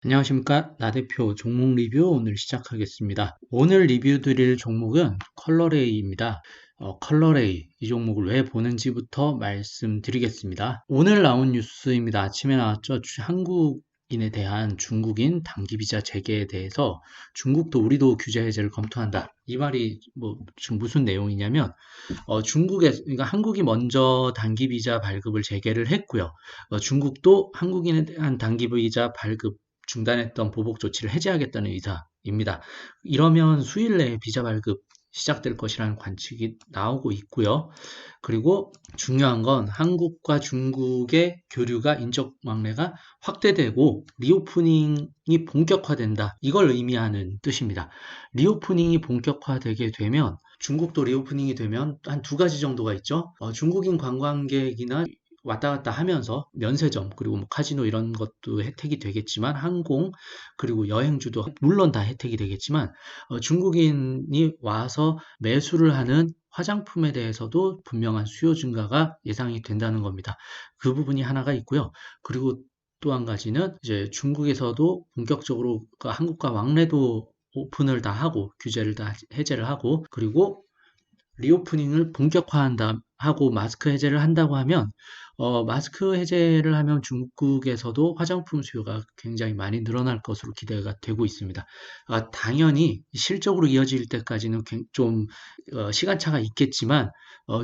안녕하십니까. 나 대표 종목 리뷰 오늘 시작하겠습니다. 오늘 리뷰 드릴 종목은 컬러레이입니다. 컬러레이 이 종목을 왜 보는지부터 말씀드리겠습니다. 오늘 나온 뉴스입니다. 아침에 나왔죠. 한국인에 대한 중국인 단기비자 재개에 대해서 중국도 우리도 규제 해제를 검토한다. 이 말이 지금 무슨 내용이냐면 그러니까 한국이 먼저 단기비자 발급을 재개를 했고요. 중국도 한국인에 대한 단기비자 발급 중단했던 보복 조치를 해제하겠다는 의사입니다. 이러면 수일 내에 비자 발급 시작될 것이라는 관측이 나오고 있고요. 그리고 중요한 건 한국과 중국의 교류가 인적 왕래가 확대되고 리오프닝이 본격화된다. 이걸 의미하는 뜻입니다. 리오프닝이 본격화되게 되면 중국도 리오프닝이 되면 한 두 가지 정도가 있죠. 중국인 관광객이나 왔다 갔다 하면서 면세점 그리고 카지노 이런 것도 혜택이 되겠지만 항공 그리고 여행주도 물론 다 혜택이 되겠지만 중국인이 와서 매수를 하는 화장품에 대해서도 분명한 수요 증가가 예상이 된다는 겁니다. 그 부분이 하나가 있고요. 그리고 또 한 가지는 이제 중국에서도 본격적으로 한국과 왕래도 오픈을 다 하고 규제를 다 해제를 하고 그리고 리오프닝을 본격화한다 하고 마스크 해제를 한다고 하면 마스크 해제를 하면 중국에서도 화장품 수요가 굉장히 많이 늘어날 것으로 기대가 되고 있습니다. 당연히 실적으로 이어질 때까지는 좀 시간차가 있겠지만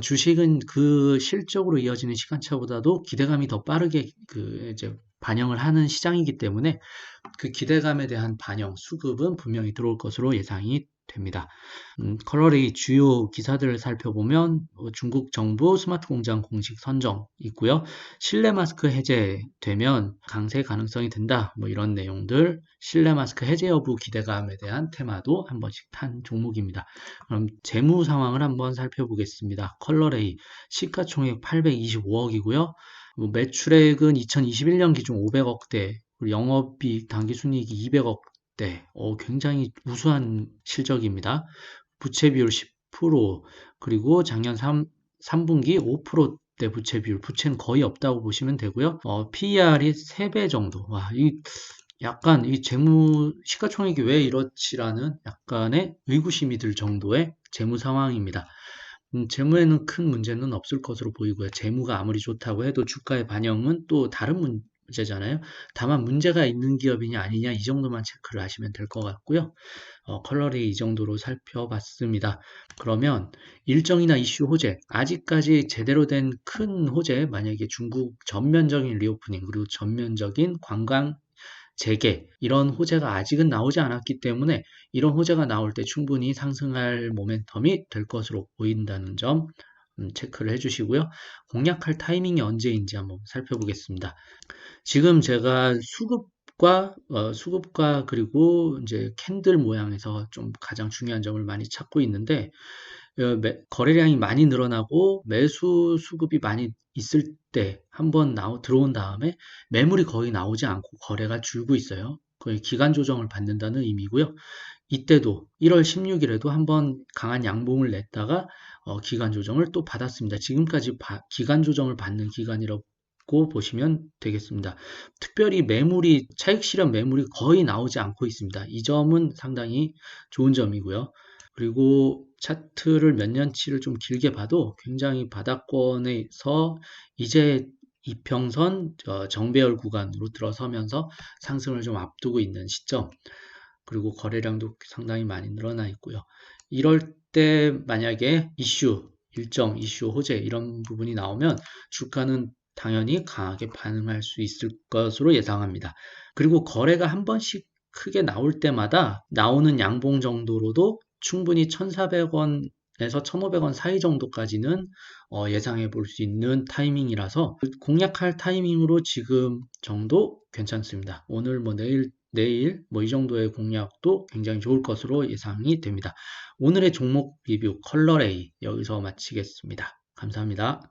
주식은 그 실적으로 이어지는 시간차보다도 기대감이 더 빠르게 이제 반영을 하는 시장이기 때문에 그 기대감에 대한 반영, 수급은 분명히 들어올 것으로 예상이 됩니다. 컬러레이 주요 기사들을 살펴보면 중국 정부 스마트 공장 공식 선정 있고요. 실내 마스크 해제되면 강세 가능성이 된다. 이런 내용들, 실내 마스크 해제 여부 기대감에 대한 테마도 한 번씩 탄 종목입니다. 그럼 재무 상황을 한번 살펴보겠습니다. 컬러레이 시가총액 825억이고요. 매출액은 2021년 기준 500억대, 영업이익 당기순이익이 200억대, 굉장히 우수한 실적입니다. 부채 비율 10%, 그리고 작년 3분기 5%대 부채 비율, 부채는 거의 없다고 보시면 되고요. PER이 3배 정도. 약간 이 재무 시가총액이 왜 이렇지라는 약간의 의구심이 들 정도의 재무 상황입니다. 재무에는 큰 문제는 없을 것으로 보이고요. 재무가 아무리 좋다고 해도 주가의 반영은 또 다른 문제잖아요. 다만 문제가 있는 기업이냐 아니냐 이 정도만 체크를 하시면 될 것 같고요. 컬러리 이 정도로 살펴봤습니다. 그러면 일정이나 이슈 호재, 아직까지 제대로 된 큰 호재, 만약에 중국 전면적인 리오프닝 그리고 전면적인 관광 재개 이런 호재가 아직은 나오지 않았기 때문에 이런 호재가 나올 때 충분히 상승할 모멘텀이 될 것으로 보인다는 점 체크를 해주시고요. 공략할 타이밍이 언제인지 한번 살펴보겠습니다. 지금 제가 수급과 그리고 이제 캔들 모양에서 좀 가장 중요한 점을 많이 찾고 있는데 거래량이 많이 늘어나고 매수 수급이 많이 있을 때 한번 들어온 다음에 매물이 거의 나오지 않고 거래가 줄고 있어요. 거의 기간 조정을 받는다는 의미고요. 이때도 1월 16일에도 한번 강한 양봉을 냈다가 기간 조정을 또 받았습니다. 지금까지 기간 조정을 받는 기간이라고 보시면 되겠습니다. 특별히 차익 실현 매물이 거의 나오지 않고 있습니다. 이 점은 상당히 좋은 점이고요. 그리고 차트를 몇 년치를 좀 길게 봐도 굉장히 바닥권에서 이제 이평선 정배열 구간으로 들어서면서 상승을 좀 앞두고 있는 시점. 그리고 거래량도 상당히 많이 늘어나 있고요. 이럴 때 만약에 일정 이슈 호재 이런 부분이 나오면 주가는 당연히 강하게 반응할 수 있을 것으로 예상합니다. 그리고 거래가 한 번씩 크게 나올 때마다 나오는 양봉 정도로도 충분히 1,400원에서 1,500원 사이 정도까지는 예상해 볼 수 있는 타이밍이라서 공략할 타이밍으로 지금 정도 괜찮습니다. 오늘 내일 이 정도의 공략도 굉장히 좋을 것으로 예상이 됩니다. 오늘의 종목 리뷰 컬러레이 여기서 마치겠습니다. 감사합니다.